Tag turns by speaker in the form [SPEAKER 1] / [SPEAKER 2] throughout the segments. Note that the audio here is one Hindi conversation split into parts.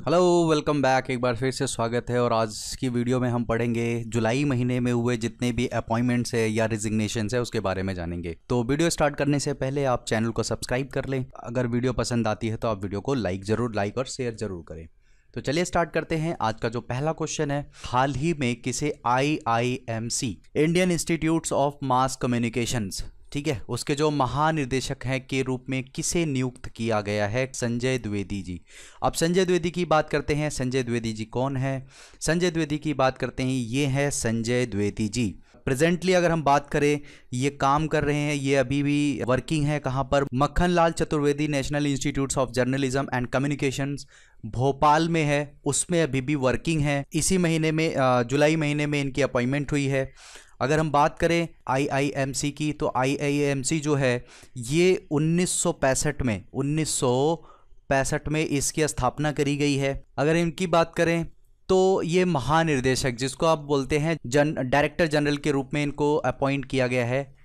[SPEAKER 1] Hello, welcome back. एक बार फिर से स्वागत है। और आज की वीडियो में हम पढ़ेंगे जुलाई महीने में हुए जितने भी अपॉइंटमेंट्स है या रिजिग्नेशंस है उसके बारे में जानेंगे। तो वीडियो स्टार्ट करने से पहले आप चैनल को सब्सक्राइब कर लें। अगर वीडियो पसंद आती है तो आप वीडियो को लाइक और शेयर जरूर करें। तो चलिए स्टार्ट करते हैं। आज का जो पहला क्वेश्चन है, हाल ही में किसे IIMC Indian institutes of mass communications, ठीक है, उसके जो महानिदेशक हैं के रूप में किसे नियुक्त किया गया है? संजय द्विवेदी जी। अब संजय द्विवेदी की बात करते हैं। संजय द्विवेदी जी कौन है? संजय द्विवेदी की बात करते हैं, ये है संजय द्विवेदी जी। प्रेजेंटली अगर हम बात करें, ये काम कर रहे हैं, ये अभी भी वर्किंग है। कहाँ पर? Makhan Lal Chaturvedi national institutes of journalism and communications Bhopal में है, उसमें अभी भी वर्किंग है। इसी महीने में जुलाई महीने में इनकी अपॉइंटमेंट हुई है। अगर हम बात करें IIMC की, तो IIMC जो है ये 1965 में इसकी स्थापना करी गई है। अगर इनकी बात करें तो ये महानिर्देशक, जिसको आप बोलते हैं डायरेक्टर जनरल के रूप में इनको अपॉइंट किया गया है,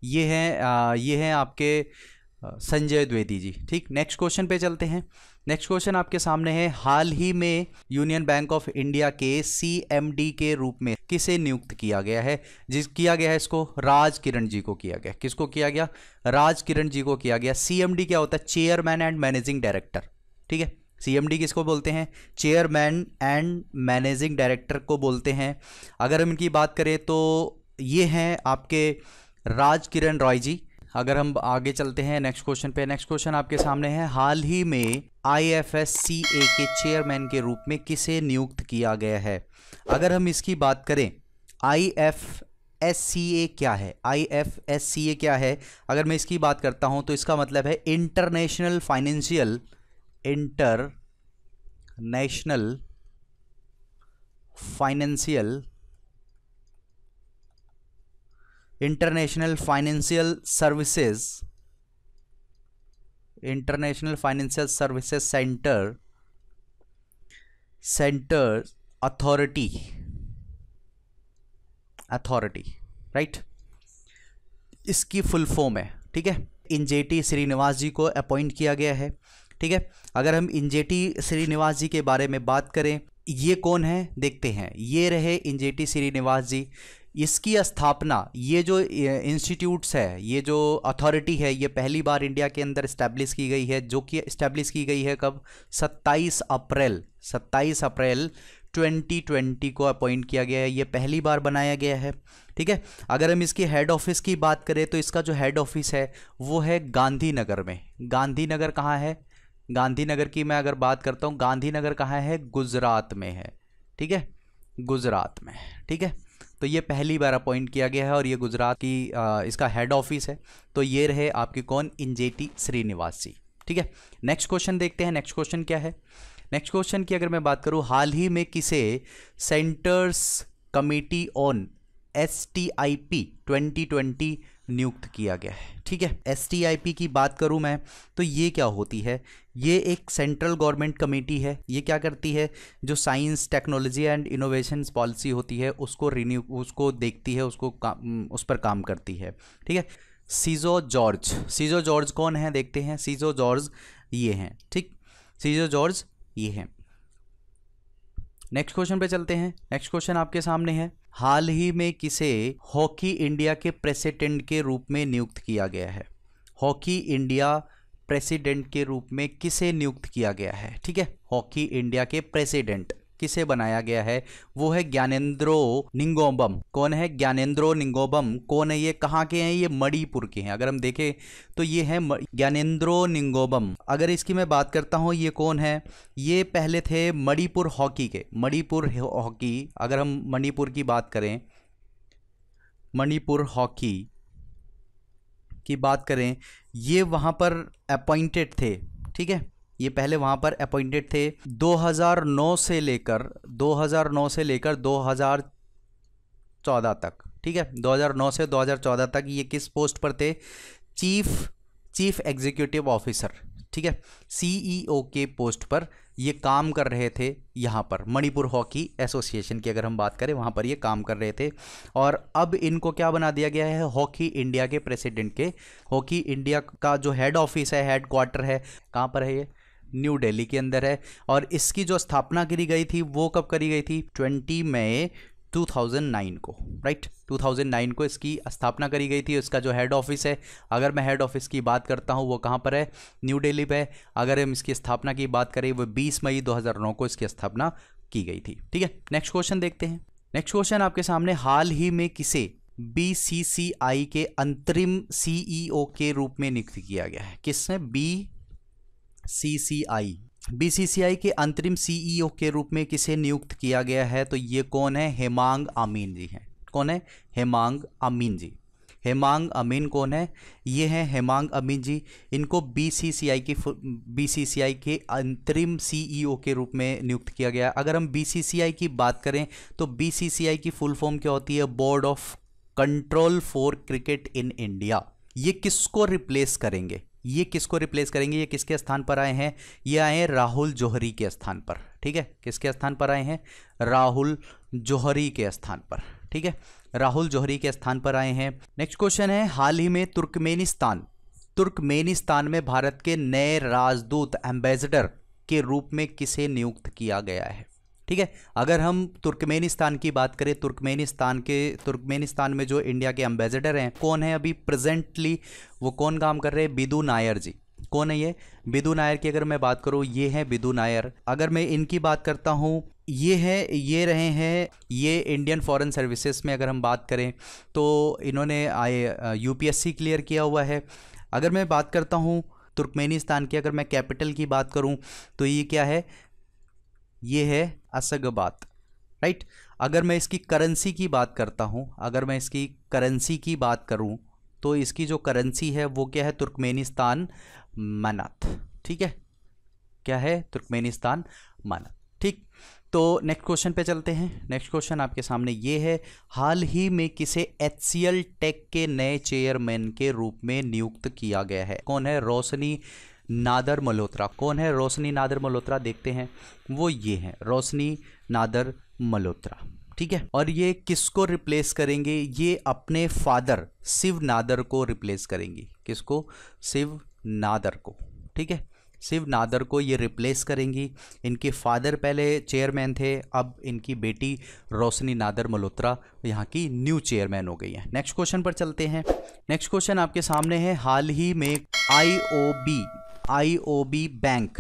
[SPEAKER 1] ये हैं आपके संजय द्विवेदी जी। ठीक, नेक्स्ट क्वेश्चन पे चलते हैं। नेक्स्ट क्वेश्चन आपके सामने है, हाल ही में यूनियन बैंक ऑफ इंडिया के CMD के रूप में किसे नियुक्त किया गया है? किया गया है इसको राज किरण जी को किया गया। किसको किया गया? राज किरण जी को किया गया। CMD क्या होता है? Chairman and managing director. ठीक है, CMD किसको बोलते हैं? चेयरमैन एंड मैनेजिंग डायरेक्टर को बोलते हैं। अगर हम इनकी बात करें तो ये हैं आपके राज किरण रॉय जी। अगर हम आगे चलते हैं नेक्स्ट क्वेश्चन पे, नेक्स्ट क्वेश्चन आपके सामने है, हाल ही में IFSCA के चेयरमैन के रूप में किसे नियुक्त किया गया है? अगर हम इसकी बात करें, IFSCA क्या है? IFSCA क्या है? अगर मैं इसकी बात करता हूं तो इसका मतलब है international financial services centre authority, right, इसकी फुल फॉर्म है। ठीक है, इंजेटी श्रीनिवास जी को अपॉइंट किया गया है। ठीक है, अगर हम इंजेटी श्रीनिवास जी के बारे में बात करें, ये कौन है देखते हैं। ये रहे इंजेटी श्रीनिवास जी। इसकी स्थापना, ये जो इंस्टीट्यूट्स है, ये जो अथॉरिटी है, ये पहली बार इंडिया के अंदर इस्टेब्लिश की गई है। जो कि इस्टेब्लिश की गई है कब? 27 अप्रैल 2020 को अपॉइंट किया गया है। ये पहली बार बनाया गया है। ठीक है, अगर हम इसकी हेड ऑफिस की बात करें तो इसका जो हेड ऑफिस है वो है गांधीनगर में। गांधीनगर कहाँ है? गांधीनगर की मैं अगर बात करता हूँ, गांधीनगर कहाँ है? गुजरात में है। ठीक है, गुजरात में। ठीक है, तो ये पहली बार अपॉइंट किया गया है और ये गुजरात की इसका हेड ऑफिस है। तो ये रहे आपके कौन? इंजेटी श्रीनिवास जी। ठीक है, नेक्स्ट क्वेश्चन देखते हैं। नेक्स्ट क्वेश्चन क्या है? नेक्स्ट क्वेश्चन की अगर मैं बात करूं, हाल ही में किसे सेंटर्स कमिटी ऑन STIP 2020 नियुक्त किया गया है? ठीक है, STIP की बात करूं मैं तो ये क्या होती है? ये एक सेंट्रल गवर्नमेंट कमेटी है। ये क्या करती है? जो science, technology and innovations policy होती है उसको देखती है, उस पर काम करती है। ठीक है, सीजो जॉर्ज कौन है देखते हैं। सीजो जॉर्ज ये हैं। ठीक, सीजो जॉर्ज ये हैं। नेक्स्ट क्वेश्चन पे चलते हैं। नेक्स्ट क्वेश्चन आपके सामने है, हाल ही में किसे हॉकी इंडिया के प्रेसिडेंट के रूप में नियुक्त किया गया है? हॉकी इंडिया प्रेसिडेंट के रूप में किसे नियुक्त किया गया है? ठीक है, हॉकी इंडिया के प्रेसिडेंट किसे बनाया गया है? वो है ज्ञानेंद्रो निंगोबम। कौन है? ज्ञानेंद्रो निंगोबम। कौन है ये? कहाँ के हैं? ये मणिपुर के हैं। अगर हम देखें तो ये है ज्ञानेंद्रो निंगोबम। अगर इसकी मैं बात करता हूँ, ये कौन है? ये पहले थे मणिपुर हॉकी के। मणिपुर हॉकी, अगर हम मणिपुर की बात करें, मणिपुर हॉकी की बात करें, ये वहाँ पर अपॉइंटेड थे। ठीक है, ये पहले वहाँ पर अपॉइंटेड थे 2009 से लेकर 2014 तक। ठीक है, 2009 से 2014 तक ये किस पोस्ट पर थे? Chief executive officer. ठीक है, CEO के पोस्ट पर ये काम कर रहे थे। यहाँ पर मणिपुर हॉकी एसोसिएशन की अगर हम बात करें, वहाँ पर ये काम कर रहे थे। और अब इनको क्या बना दिया गया है? हॉकी इंडिया के प्रेसिडेंट के। हॉकी इंडिया का जो हेड ऑफिस है, हेड क्वार्टर है, कहाँ पर है ये? न्यू दिल्ली के अंदर है। और इसकी जो स्थापना करी गई थी वो कब करी गई थी? 20 मई 2009 को, राइट, 2009 को इसकी स्थापना करी गई थी। इसका जो हेड ऑफिस है, अगर मैं हेड ऑफिस की बात करता हूँ वो कहाँ पर है? न्यू दिल्ली पे है। अगर हम इसकी स्थापना की बात करें वो 20 मई 2009 को इसकी स्थापना की गई थी। ठीक है, नेक्स्ट क्वेश्चन देखते हैं। नेक्स्ट क्वेश्चन आपके सामने, हाल ही में किसे बीसीसीआई के अंतरिम सीईओ के रूप में नियुक्त किया गया है? किसने? बीसीसीआई के अंतरिम सीईओ के रूप में किसे नियुक्त किया गया है? तो ये कौन है? हेमांग अमीन जी हैं। कौन है? हेमांग अमीन जी। हेमांग अमीन कौन है? ये हैं हेमांग अमीन जी। इनको बीसीसीआई के अंतरिम सीईओ के रूप में नियुक्त किया गया। अगर हम बीसीसीआई की बात करें तो बीसीसीआई की फुल फॉर्म क्या होती है? Board of control for cricket in India. ये किसको रिप्लेस करेंगे? ये किसको रिप्लेस करेंगे? ये किसके स्थान पर आए हैं? ये आए हैं राहुल जौहरी के स्थान पर। ठीक है, किसके स्थान पर आए हैं? राहुल जौहरी के स्थान पर। ठीक है, राहुल जौहरी के स्थान पर आए हैं। नेक्स्ट क्वेश्चन है, हाल ही में तुर्कमेनिस्तान में भारत के नए राजदूत एम्बेसडर के रूप में किसे नियुक्त किया गया है? ठीक है, अगर हम तुर्कमेनिस्तान की बात करें, तुर्कमेनिस्तान में जो इंडिया के एम्बेसडर हैं, कौन है अभी प्रेजेंटली? वो कौन काम कर रहे हैं? बिदु नायर जी। कौन है ये? बिदु नायर की अगर मैं बात करूं, ये है बिदु नायर। अगर मैं इनकी बात करता हूं, ये रहे हैं, ये इंडियन फॉरेन सर्विसेज में अगर हम बात करें तो इन्होंने यूपीएससी क्लियर किया हुआ है। अगर मैं बात करता हूं तुर्कमेनिस्तान की, अगर मैं कैपिटल की बात करूं तो ये क्या है? ये है अशगाबाद, राइट। अगर मैं इसकी करेंसी की बात करता हूँ, तो इसकी जो करेंसी है वो क्या है? तुर्कमेनिस्तान मनात। ठीक है, क्या है? तुर्कमेनिस्तान मनात। ठीक, तो नेक्स्ट क्वेश्चन पे चलते हैं। नेक्स्ट क्वेश्चन आपके सामने ये है, हाल ही में किसे HCL टेक के नए चेयरमैन के रूप में नियुक्त किया गया है? कौन है? रोशनी नादर मल्होत्रा। कौन है रोशनी नादर मल्होत्रा? देखते हैं, वो ये हैं रोशनी नादर मल्होत्रा। ठीक है, और ये किसको रिप्लेस करेंगे? ये अपने फादर शिव नादर को रिप्लेस करेंगी। किसको? शिव नादर को। ठीक है, शिव नादर को ये रिप्लेस करेंगी। इनके फादर पहले चेयरमैन थे, अब इनकी बेटी रोशनी नादर मल्होत्रा यहाँ की न्यू चेयरमैन हो गई है। नेक्स्ट क्वेश्चन पर चलते हैं। नेक्स्ट क्वेश्चन आपके सामने है, हाल ही में IOB bank,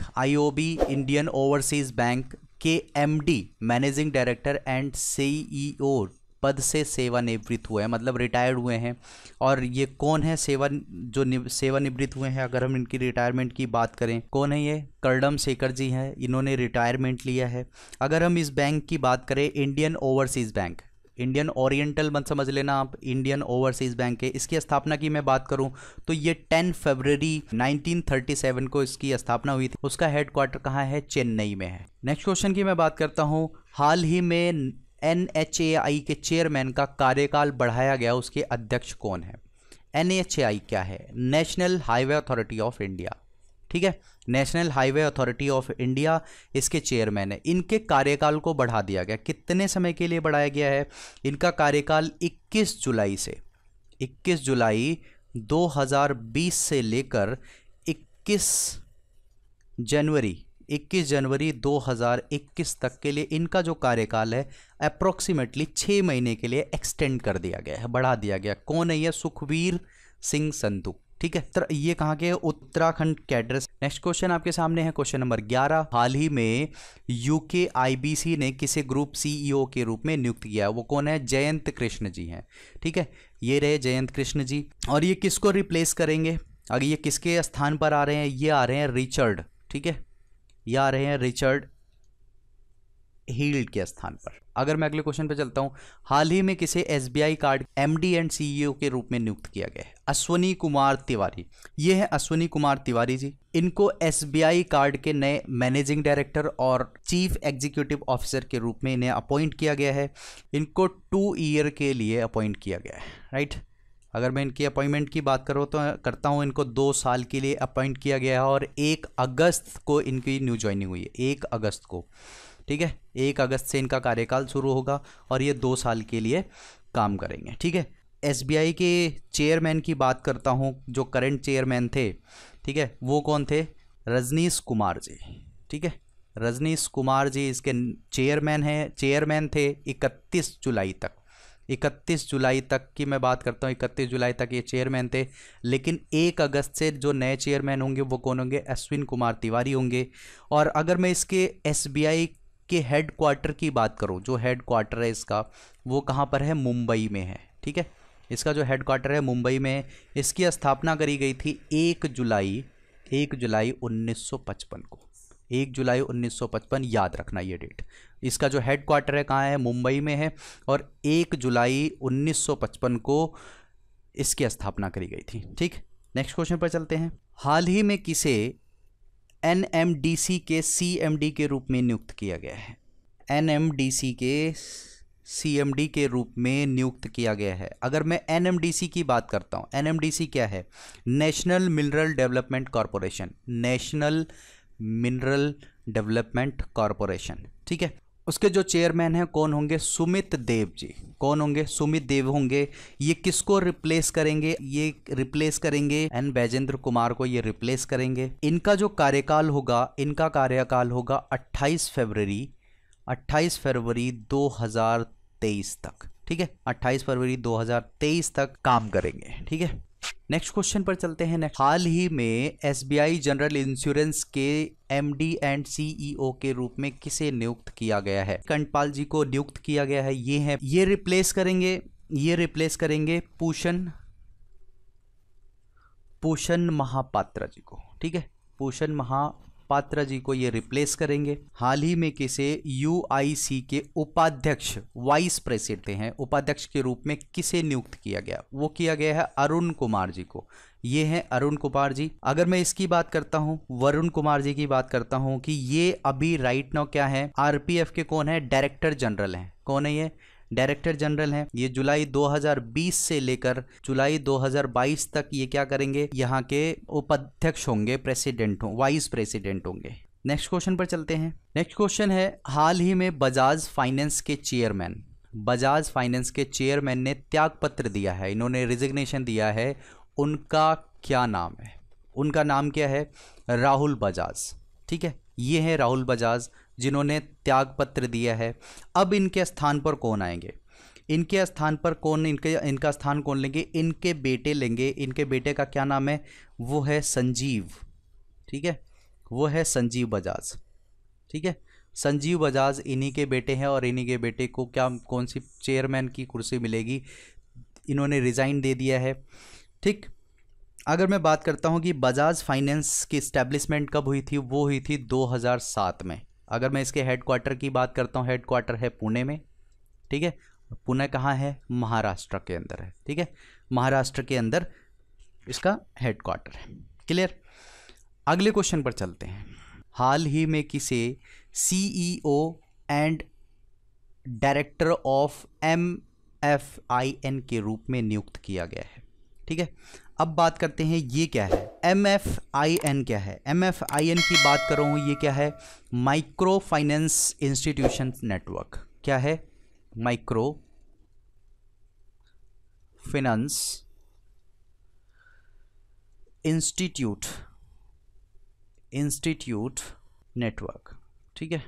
[SPEAKER 1] Indian overseas bank के MD, managing director and CEO पद से सेवानिवृत्त हुए हैं, मतलब रिटायर्ड हुए हैं। और ये कौन है सेवानिवृत्त हुए हैं? अगर हम इनकी रिटायरमेंट की बात करें, कौन है ये? कर्दम शेखर जी हैं, इन्होंने रिटायरमेंट लिया है। अगर हम इस बैंक की बात करें, Indian overseas bank, Indian oriental मत समझ लेना आप, इंडियन ओवरसीज बैंक है। इसकी स्थापना की मैं बात करूं तो ये 10 फरवरी 1937 को इसकी स्थापना हुई थी। उसका हेडक्वार्टर कहाँ है? चेन्नई में है। नेक्स्ट क्वेश्चन की मैं बात करता हूं, हाल ही में NHAI के चेयरमैन का कार्यकाल बढ़ाया गया, उसके अध्यक्ष कौन है? NHAI क्या है? National highway authority of India. ठीक है, national highway authority of India इसके चेयरमैन है। इनके कार्यकाल को बढ़ा दिया गया। कितने समय के लिए बढ़ाया गया है? इनका कार्यकाल 21 जुलाई 2020 से लेकर 21 जनवरी 2021 तक के लिए इनका जो कार्यकाल है अप्रोक्सीमेटली 6 महीने के लिए एक्सटेंड कर दिया गया है, बढ़ा दिया गया। कौन है ये? सुखबीर सिंह संधू। ठीक है, ये कहाँ के? उत्तराखंड कैडर। नेक्स्ट क्वेश्चन आपके सामने है, क्वेश्चन नंबर 11, हाल ही में यूके IBC ने किसे ग्रुप CEO के रूप में नियुक्त किया है? वो कौन है? जयंत कृष्ण जी हैं। ठीक है, ये रहे जयंत कृष्ण जी। और ये किसको रिप्लेस करेंगे? अगर ये किसके स्थान पर आ रहे हैं? ये आ रहे हैं रिचर्ड। ठीक है, ये आ रहे हैं रिचर्ड हील्ड के स्थान पर। अगर मैं अगले क्वेश्चन पे चलता हूं, हाल ही में किसे SBI card MD and CEO के रूप में नियुक्त किया गया है? अश्वनी कुमार तिवारी। ये है अश्वनी कुमार तिवारी जी। इनको SBI कार्ड के नए मैनेजिंग डायरेक्टर और चीफ एग्जीक्यूटिव ऑफिसर के रूप में इन्हें अपॉइंट किया गया है। इनको 2 ईयर के लिए अपॉइंट किया गया है, राइट। अगर मैं इनकी अपॉइंटमेंट की बात करता हूँ, इनको 2 साल के लिए अपॉइंट किया गया है और 1 अगस्त को इनकी न्यू ज्वाइनिंग हुई है, 1 अगस्त को। ठीक है, 1 अगस्त से इनका कार्यकाल शुरू होगा और ये 2 साल के लिए काम करेंगे। ठीक है, SBI के चेयरमैन की बात करता हूँ, जो करंट चेयरमैन थे, ठीक है, वो कौन थे? रजनीश कुमार जी। ठीक है, रजनीश कुमार जी इसके चेयरमैन थे 31 जुलाई तक। 31 जुलाई तक की मैं बात करता हूँ, 31 जुलाई तक ये चेयरमैन थे। लेकिन 1 अगस्त से जो नए चेयरमैन होंगे वो कौन होंगे? अश्विन कुमार तिवारी होंगे। और अगर मैं इसके एसबीआई के हेड क्वार्टर की बात करूं, जो हेड क्वार्टर है इसका वो कहां पर है? मुंबई में है। ठीक है, इसका जो हेड क्वार्टर है मुंबई में है। इसकी स्थापना करी गई थी 1 जुलाई 1955 को। 1 जुलाई 1955, याद रखना ये डेट। इसका जो हेड क्वार्टर है कहाँ है? मुंबई में है। और 1 जुलाई 1955 को इसकी स्थापना करी गई थी। ठीक, नेक्स्ट क्वेश्चन पर चलते हैं। हाल ही में किसे एनएमडीसी के सीएमडी के रूप में नियुक्त किया गया है? एनएमडीसी के सीएमडी के रूप में नियुक्त किया गया है। अगर मैं एनएमडीसी की बात करता हूँ, एनएमडीसी क्या है? National mineral development corporation. National mineral development corporation. ठीक है, उसके जो चेयरमैन हैं कौन होंगे? सुमित देव जी। कौन होंगे? सुमित देव होंगे। ये किसको रिप्लेस करेंगे? ये रिप्लेस करेंगे एन बैजेंद्र कुमार को, ये रिप्लेस करेंगे। इनका जो कार्यकाल होगा, इनका कार्यकाल होगा 28 फरवरी 2023 तक। ठीक है, 28 फरवरी 2023 तक काम करेंगे। ठीक है, नेक्स्ट क्वेश्चन पर चलते हैं। नेक्स्ट, हाल ही में एसबीआई जनरल इंश्योरेंस के एमडी एंड सीईओ के रूप में किसे नियुक्त किया गया है? कंटपाल जी को नियुक्त किया गया है। ये रिप्लेस करेंगे पूषण महापात्रा जी को। ठीक है, पूषण महापात्रा जी को ये रिप्लेस करेंगे। हाल ही में किसे यूआईसी के उपाध्यक्ष, वाइस प्रेसिडेंट हैं, उपाध्यक्ष के रूप में किसे नियुक्त किया गया? वो किया गया है अरुण कुमार जी को। ये हैं अरुण कुमार जी। अगर मैं इसकी बात करता हूं, वरुण कुमार जी की बात करता हूं कि ये अभी राइट नाउ क्या है? आरपीएफ के कौन है? डायरेक्टर जनरल हैं। कौन है ये? डायरेक्टर जनरल हैं। ये जुलाई 2020 से लेकर जुलाई 2022 तक ये क्या करेंगे? यहाँ के उपाध्यक्ष होंगे, प्रेसिडेंट हो, वाइस प्रेसिडेंट होंगे। नेक्स्ट क्वेश्चन पर चलते हैं। नेक्स्ट क्वेश्चन है, हाल ही में बजाज फाइनेंस के चेयरमैन ने त्यागपत्र दिया है, इन्होंने रिजिग्नेशन दिया है। उनका क्या नाम है? उनका नाम क्या है? राहुल बजाज। ठीक है, ये है राहुल बजाज जिन्होंने त्यागपत्र दिया है। अब इनके स्थान पर कौन आएंगे? इनका स्थान कौन लेंगे? इनके बेटे लेंगे। इनके बेटे का क्या नाम है? वो है संजीव। ठीक है, वो है संजीव बजाज। ठीक है, संजीव बजाज इन्हीं के बेटे हैं। और इन्हीं के बेटे को कौन सी चेयरमैन की कुर्सी मिलेगी? इन्होंने रिजाइन दे दिया है। ठीक, अगर मैं बात करता हूं कि बजाज फाइनेंस की इस्टेब्लिशमेंट कब हुई थी? वो हुई थी 2007 में। अगर मैं इसके हेडक्वार्टर की बात करता हूं, हेडक्वार्टर है पुणे में। ठीक है, पुणे कहाँ है? महाराष्ट्र के अंदर है। ठीक है, महाराष्ट्र के अंदर इसका हेडक्वार्टर है। क्लियर? अगले क्वेश्चन पर चलते हैं। हाल ही में किसे CEO and director of MFIN के रूप में नियुक्त किया गया है? ठीक है, अब बात करते हैं ये क्या है? MFIN क्या है? MFIN की बात कर रहा हूँ, ये क्या है? Micro finance institution network. क्या है? Micro finance institute network. ठीक है,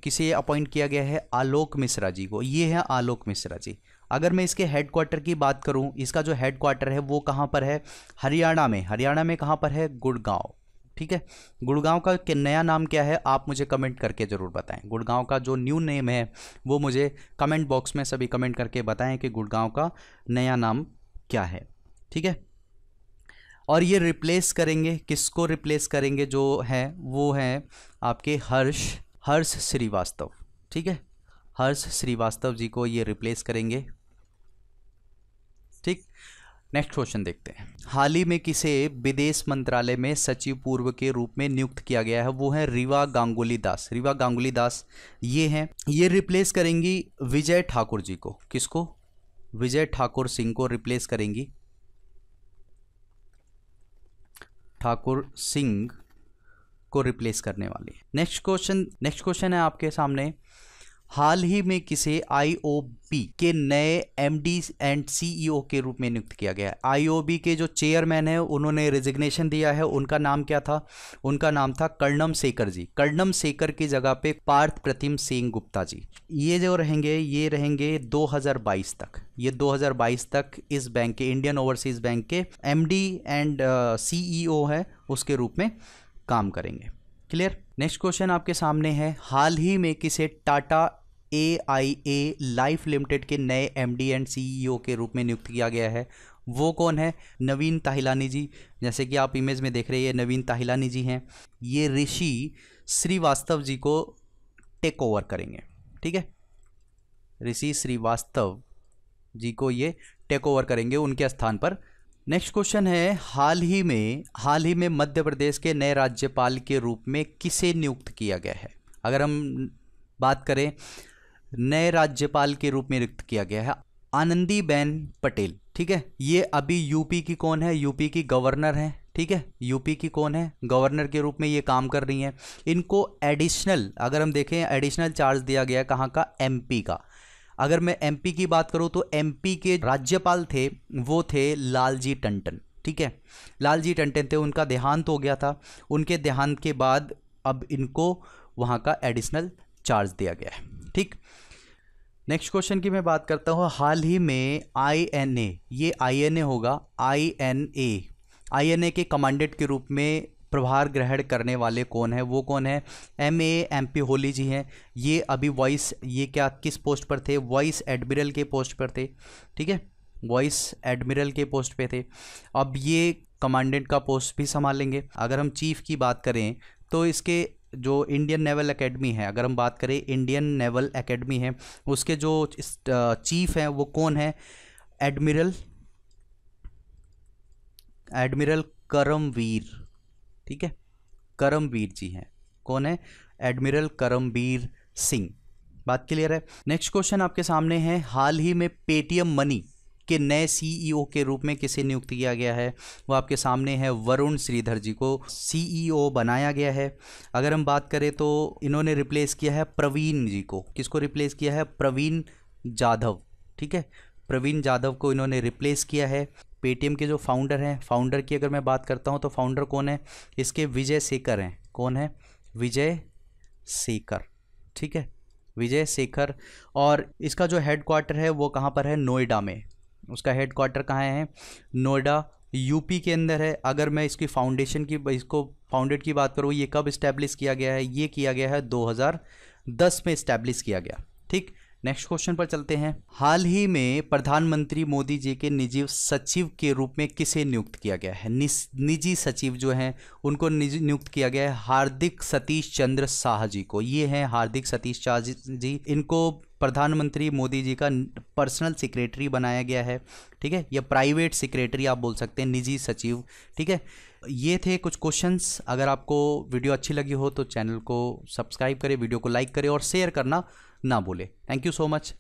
[SPEAKER 1] किसे अपॉइंट किया गया है? आलोक मिश्रा जी को। ये है आलोक मिश्रा जी। अगर मैं इसके हेडक्वार्टर की बात करूं, इसका जो हेडक्वार्टर है वो कहां पर है? हरियाणा में। हरियाणा में कहां पर है? गुड़गांव। ठीक है, गुड़गांव का नया नाम क्या है? आप मुझे कमेंट करके ज़रूर बताएं। गुड़गांव का जो न्यू नेम है वो मुझे कमेंट बॉक्स में सभी कमेंट करके बताएं कि गुड़गांव का नया नाम क्या है। ठीक है, और ये रिप्लेस करेंगे, किसको रिप्लेस करेंगे? जो है वो है आपके हर्ष श्रीवास्तव। ठीक है, हर्ष श्रीवास्तव जी को ये रिप्लेस करेंगे। ठीक, नेक्स्ट क्वेश्चन देखते हैं। हाल ही में किसे विदेश मंत्रालय में सचिव पूर्व के रूप में नियुक्त किया गया है? वो है रीवा गांगुली दास। रीवा गांगुली दास ये हैं। ये रिप्लेस करेंगी विजय ठाकुर जी को। किसको? विजय ठाकुर सिंह को रिप्लेस करेंगी। ठाकुर सिंह को रिप्लेस करने वाली। नेक्स्ट क्वेश्चन है आपके सामने, हाल ही में किसे आईओबी के नए एमडी एंड सीईओ के रूप में नियुक्त किया गया है? आईओबी के जो चेयरमैन है उन्होंने रेजिग्नेशन दिया है, उनका नाम क्या था? उनका नाम था कर्णम शेखर जी। कर्णम शेखर की जगह पे पार्थ प्रतिम सिंह गुप्ता जी। ये जो रहेंगे ये रहेंगे 2022 तक, ये 2022 तक इस बैंक के, इंडियन ओवरसीज बैंक के एमडी एंड सीईओ है उसके रूप में काम करेंगे। क्लियर। नेक्स्ट क्वेश्चन आपके सामने है, हाल ही में किसे टाटा AIA लाइफ लिमिटेड के नए एमडी एंड सीईओ के रूप में नियुक्त किया गया है? वो कौन है? नवीन ताहिलानी जी। जैसे कि आप इमेज में देख रहे हैं ये नवीन ताहिलानी जी हैं। ये ऋषि श्रीवास्तव जी को टेक ओवर करेंगे। ठीक है, ऋषि श्रीवास्तव जी को ये टेक ओवर करेंगे उनके स्थान पर। नेक्स्ट क्वेश्चन है, हाल ही में मध्य प्रदेश के नए राज्यपाल के रूप में किसे नियुक्त किया गया है? अगर हम बात करें नए राज्यपाल के रूप में नियुक्त किया गया है आनंदीबेन पटेल। ठीक है, ये अभी यूपी की कौन है? यूपी की गवर्नर है। ठीक है, यूपी की कौन है? गवर्नर के रूप में ये काम कर रही हैं। इनको एडिशनल, अगर हम देखें एडिशनल चार्ज दिया गया है कहाँ का? एमपी का। अगर मैं एमपी की बात करूं तो एमपी के राज्यपाल थे वो थे लालजी टंडन। ठीक है, लालजी टंडन थे, उनका देहांत हो गया था। उनके देहांत के बाद अब इनको वहां का एडिशनल चार्ज दिया गया है। ठीक, नेक्स्ट क्वेश्चन की मैं बात करता हूँ, हाल ही में INA, ये INA होगा, INA के कमांडेंट के रूप में प्रभार ग्रहण करने वाले कौन है? वो कौन है? MAMP होली जी हैं। ये अभी वॉइस, ये क्या किस पोस्ट पर थे? वॉइस एडमिरल के पोस्ट पर थे। ठीक है, वॉइस एडमिरल के पोस्ट पे थे। अब ये कमांडेंट का पोस्ट भी संभालेंगे। अगर हम चीफ की बात करें तो इसके जो इंडियन नेवल एकेडमी है, अगर हम बात करें इंडियन नेवल एकेडमी है, उसके जो चीफ हैं वो कौन है? एडमिरल करमवीर। ठीक है, करमवीर जी हैं। कौन है? एडमिरल करमवीर सिंह। बात क्लियर है। नेक्स्ट क्वेश्चन आपके सामने है, हाल ही में पेटीएम मनी के नए सीईओ के रूप में किसे नियुक्त किया गया है? वो आपके सामने है, वरुण श्रीधर जी को सीईओ बनाया गया है। अगर हम बात करें तो इन्होंने रिप्लेस किया है प्रवीण जी को। किसको रिप्लेस किया है? प्रवीण जाधव। ठीक है, प्रवीण जाधव को इन्होंने रिप्लेस किया है। पेटीएम के जो फाउंडर हैं, फाउंडर की अगर मैं बात करता हूं तो फाउंडर कौन है? इसके विजय शेखर हैं। कौन है? विजय शेखर। ठीक है, विजय शेखर। और इसका जो हेड क्वार्टर है वो कहाँ पर है? नोएडा में। उसका हेड क्वार्टर कहाँ है? नोएडा, यूपी के अंदर है। अगर मैं इसकी फाउंडेशन की, इसको फाउंडेड की बात करूँ, ये कब इस्टेब्लिश किया गया है? ये किया गया है 2010 में इस्टेब्लिश किया गया। ठीक, नेक्स्ट क्वेश्चन पर चलते हैं, हाल ही में प्रधानमंत्री मोदी जी के निजी सचिव के रूप में किसे नियुक्त किया गया है? निजी सचिव जो हैं उनको नियुक्त किया गया है हार्दिक सतीश चंद्र शाह जी को। ये हैं हार्दिक सतीश शाह जी। इनको प्रधानमंत्री मोदी जी का पर्सनल सेक्रेटरी बनाया गया है। ठीक है, या प्राइवेट सेक्रेटरी आप बोल सकते हैं, निजी सचिव। ठीक है, ये थे कुछ क्वेश्चंस। अगर आपको वीडियो अच्छी लगी हो तो चैनल को सब्सक्राइब करें, वीडियो को लाइक करें और शेयर करना ना भूलें। Thank you so much.